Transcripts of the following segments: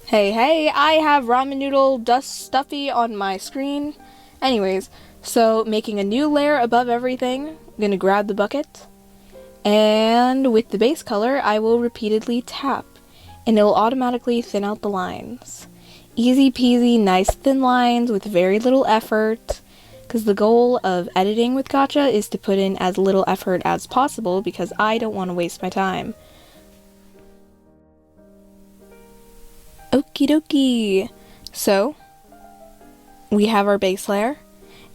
Hey, I have ramen noodle dust stuffy on my screen. Anyways, so making a new layer above everything, I'm gonna grab the bucket, and with the base color, I will repeatedly tap, and it'll automatically thin out the lines. Easy peasy, nice thin lines with very little effort, because the goal of editing with Gacha is to put in as little effort as possible because I don't want to waste my time. Okie dokie. So, we have our base layer,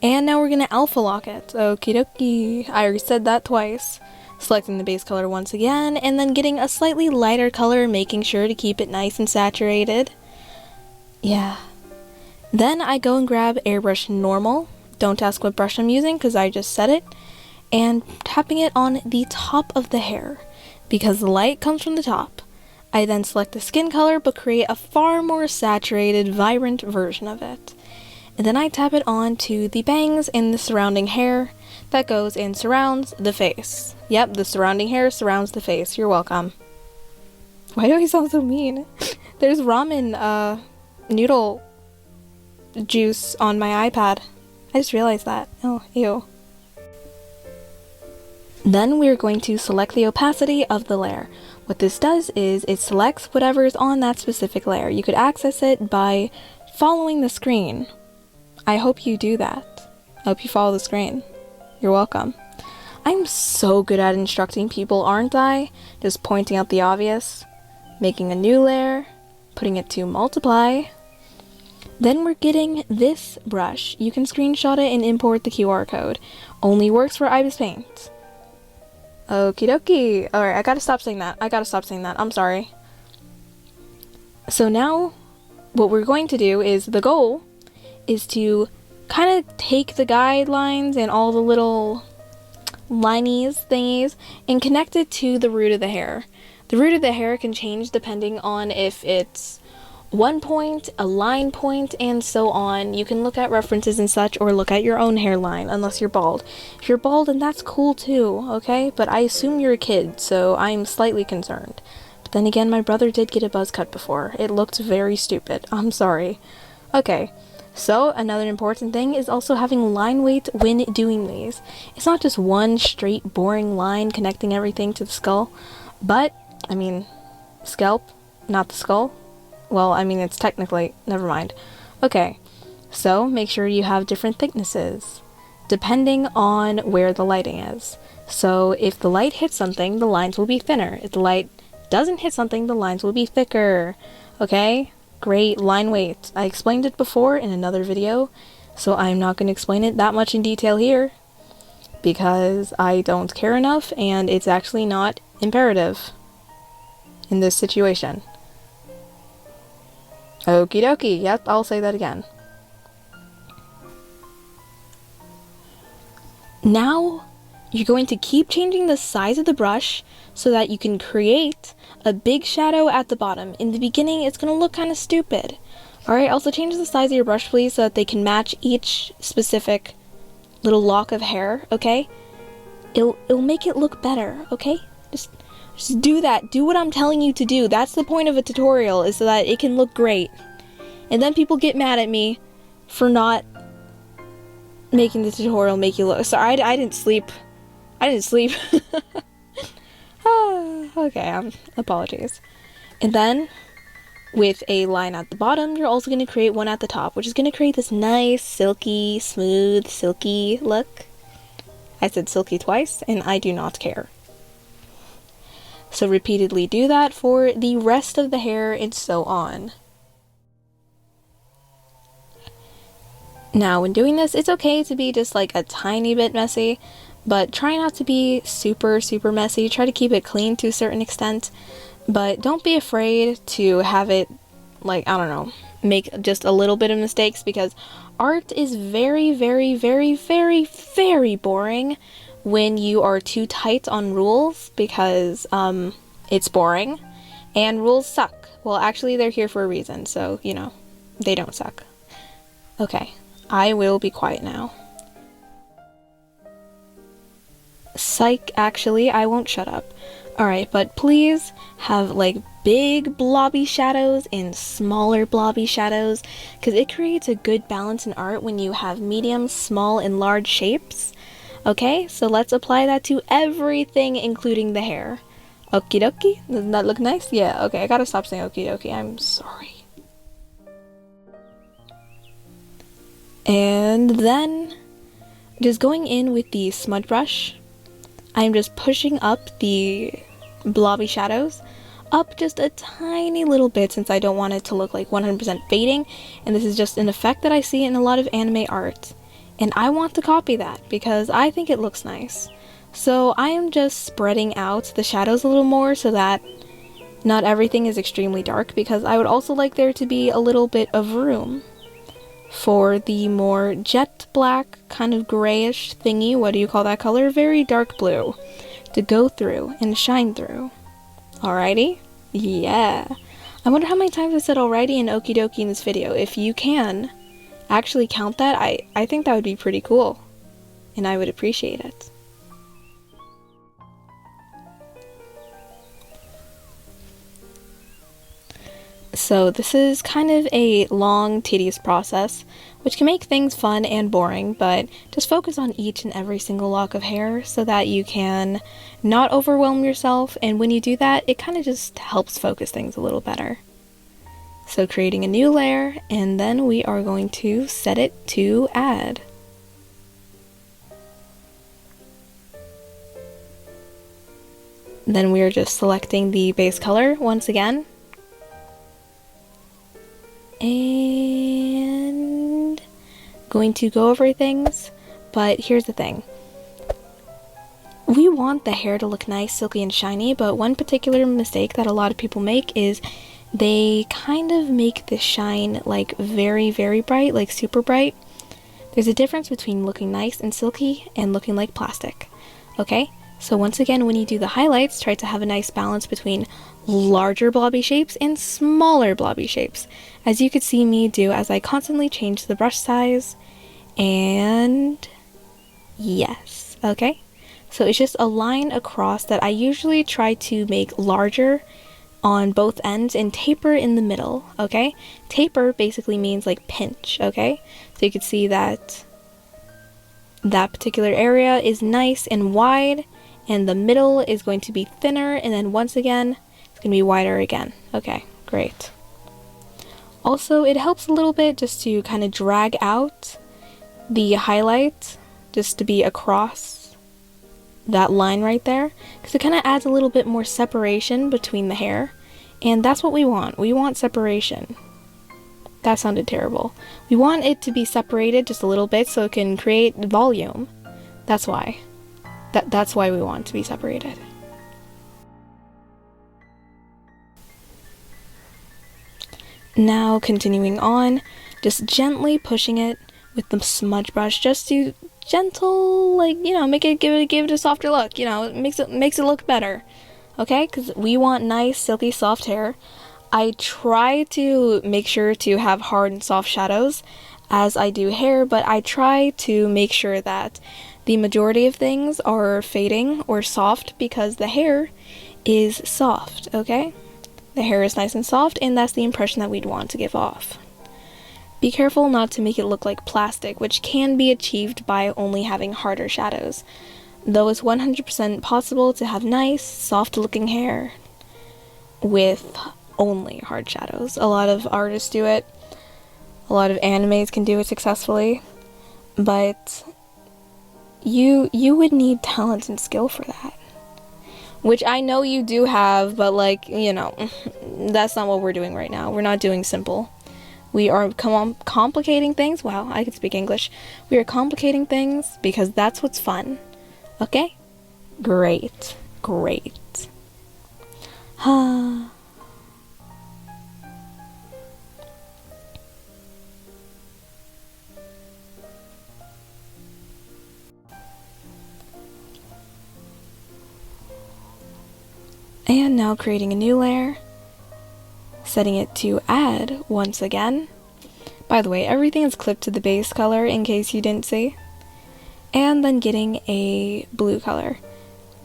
and now we're gonna alpha lock it. Okie dokie. I already said that twice. Selecting the base color once again, and then getting a slightly lighter color, making sure to keep it nice and saturated. Yeah. Then I go and grab airbrush normal. Don't ask what brush I'm using because I just said it. And tapping it on the top of the hair because the light comes from the top. I then select the skin color but create a far more saturated, vibrant version of it. And then I tap it on to the bangs and the surrounding hair that goes and surrounds the face. Yep, the surrounding hair surrounds the face. You're welcome. Why do I sound so mean? There's ramen noodle juice on my iPad. I just realized that. Oh, ew. Then we're going to select the opacity of the layer. What this does is it selects whatever's on that specific layer. You could access it by following the screen. I hope you do that. I hope you follow the screen. You're welcome. I'm so good at instructing people, aren't I? Just pointing out the obvious, making a new layer, putting it to multiply. Then we're getting this brush. You can screenshot it and import the QR code. Only works for IbispaintX. Okie dokie. Alright, I gotta stop saying that. I'm sorry. So now, what we're going to do is, the goal is to kind of take the guidelines and all the little linies thingies and connect it to the root of the hair. The root of the hair can change depending on if it's one point, a line point, and so on. You can look at references and such, or look at your own hairline, unless you're bald. If you're bald, then that's cool too, okay? But I assume you're a kid, so I'm slightly concerned. But then again, my brother did get a buzz cut before. It looked very stupid. I'm sorry. Okay, so another important thing is also having line weight when doing these. It's not just one straight, boring line connecting everything to the skull, but, I mean, scalp, not the skull. Well, I mean, it's technically, never mind. Okay, so make sure you have different thicknesses, depending on where the lighting is. So if the light hits something, the lines will be thinner. If the light doesn't hit something, the lines will be thicker. Okay? Great line weight. I explained it before in another video, so I'm not going to explain it that much in detail here, because I don't care enough, and it's actually not imperative in this situation. Okie dokie, yep, I'll say that again. Now, you're going to keep changing the size of the brush so that you can create a big shadow at the bottom. In the beginning, it's going to look kind of stupid. Alright, also change the size of your brush, please, so that they can match each specific little lock of hair, okay? It'll make it look better, okay? Just do that. Do what I'm telling you to do. That's the point of a tutorial, is so that it can look great. And then people get mad at me for not making the tutorial make you look... Sorry, I didn't sleep. Okay, apologies. And then, with a line at the bottom, you're also going to create one at the top, which is going to create this nice, silky, smooth, silky look. I said silky twice, and I do not care. So repeatedly do that for the rest of the hair and so on. Now when doing this, it's okay to be just like a tiny bit messy, but try not to be super messy. Try to keep it clean to a certain extent, but don't be afraid to have it, like, I don't know, make just a little bit of mistakes, because art is very boring when you are too tight on rules, because it's boring and rules suck. Well, actually they're here for a reason, so you know, they don't suck. Okay, I will be quiet now. Psych, actually, I won't shut up. Alright, but please have like big blobby shadows and smaller blobby shadows, because it creates a good balance in art when you have medium, small, and large shapes. Okay, so let's apply that to everything, including the hair. Okie dokie? Doesn't that look nice? Yeah, okay, I gotta stop saying okie dokie, I'm sorry. And then, just going in with the smudge brush, I'm just pushing up the blobby shadows up just a tiny little bit, since I don't want it to look like 100% fading, and this is just an effect that I see in a lot of anime art, and I want to copy that because I think it looks nice. So I am just spreading out the shadows a little more so that not everything is extremely dark, because I would also like there to be a little bit of room for the more jet black, kind of grayish thingy, what do you call that color? Very dark blue, to go through and shine through. Alrighty? Yeah. I wonder how many times I said alrighty and okie dokie in this video. If you can actually count that, I think that would be pretty cool, and I would appreciate it. So this is kind of a long, tedious process, which can make things fun and boring, but just focus on each and every single lock of hair so that you can not overwhelm yourself, and when you do that, it kind of just helps focus things a little better. So creating a new layer, and then we are going to set it to add. Then we are just selecting the base color once again. And going to go over things, but here's the thing. We want the hair to look nice, silky, and shiny, but one particular mistake that a lot of people make is they kind of make the shine like very, very bright, like super bright. There's a difference between looking nice and silky and looking like plastic, okay? So once again, when you do the highlights, try to have a nice balance between larger blobby shapes and smaller blobby shapes, as you could see me do as I constantly change the brush size. And yes, okay, so it's just a line across that I usually try to make larger on both ends and taper in the middle. Okay, taper basically means like pinch. Okay, so you could see that that particular area is nice and wide, and the middle is going to be thinner, and then once again it's going to be wider again. Okay, great. Also, it helps a little bit just to kind of drag out the highlight just to be across that line right there, because it kind of adds a little bit more separation between the hair, and that's what we want. We want separation. That sounded terrible. We want it to be separated just a little bit so it can create volume. That's why. That's why we want it to be separated. Now continuing on, just gently pushing it with the smudge brush, just to gentle, like, you know, give it a softer look. You know, it makes it look better. Okay, because we want nice, silky, soft hair. I try to make sure to have hard and soft shadows as I do hair, but I try to make sure that the majority of things are fading or soft, because the hair is soft. Okay, the hair is nice and soft, and that's the impression that we'd want to give off. Be careful not to make it look like plastic, which can be achieved by only having harder shadows, though it's 100% possible to have nice, soft looking hair with only hard shadows. A lot of artists do it, a lot of animes can do it successfully, but you would need talent and skill for that. Which I know you do have, but like, you know, that's not what we're doing right now. We're not doing simple. We are complicating things. Wow, I could speak English. We are complicating things because that's what's fun. Okay? Great. Great. And now creating a new layer, setting it to add once again. By the way, everything is clipped to the base color in case you didn't see. And then getting a blue color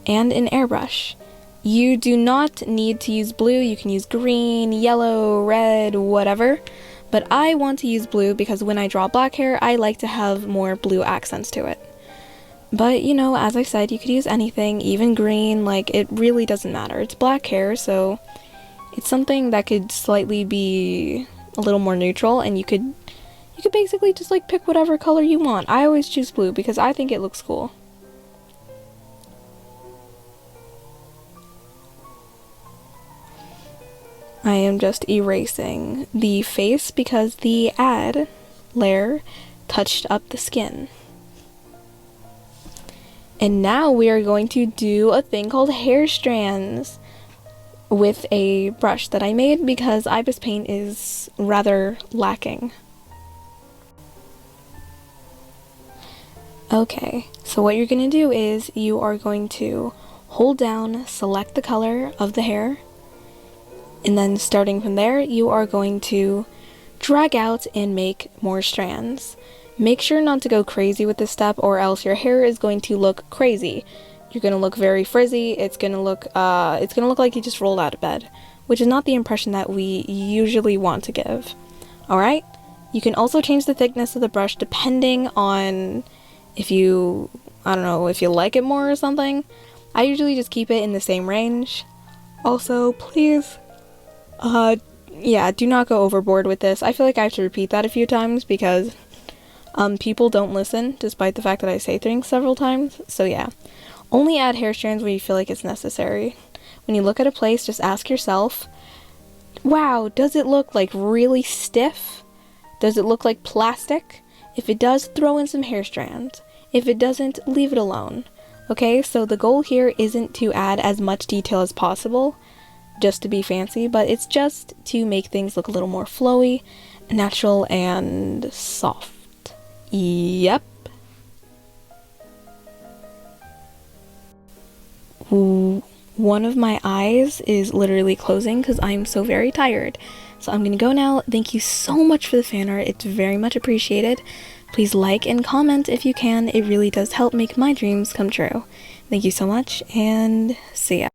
and an airbrush. You do not need to use blue. You can use green, yellow, red, whatever. But I want to use blue because when I draw black hair, I like to have more blue accents to it. But, you know, as I said, you could use anything, even green, like, it really doesn't matter. It's black hair, so it's something that could slightly be a little more neutral, and you could basically just, like, pick whatever color you want. I always choose blue because I think it looks cool. I am just erasing the face because the add layer touched up the skin. And now we are going to do a thing called hair strands with a brush that I made because Ibis Paint is rather lacking. Okay, so what you're going to do is you are going to hold down, select the color of the hair, and then starting from there, you are going to drag out and make more strands. Make sure not to go crazy with this step or else your hair is going to look crazy. You're going to look very frizzy. It's going to look like you just rolled out of bed, which is not the impression that we usually want to give. Alright? You can also change the thickness of the brush depending on if you like it more or something. I usually just keep it in the same range. Also, please, yeah, do not go overboard with this. I feel like I have to repeat that a few times because people don't listen despite the fact that I say things several times. So yeah, only add hair strands where you feel like it's necessary. When you look at a place, just ask yourself, wow, does it look like really stiff? Does it look like plastic? If it does, throw in some hair strands. If it doesn't, leave it alone. Okay, so the goal here isn't to add as much detail as possible just to be fancy, but it's just to make things look a little more flowy, natural, and soft. Yep. One of my eyes is literally closing because I'm so very tired. So I'm gonna go now. Thank you so much for the fan art. It's very much appreciated. Please like and comment if you can. It really does help make my dreams come true. Thank you so much, and see ya.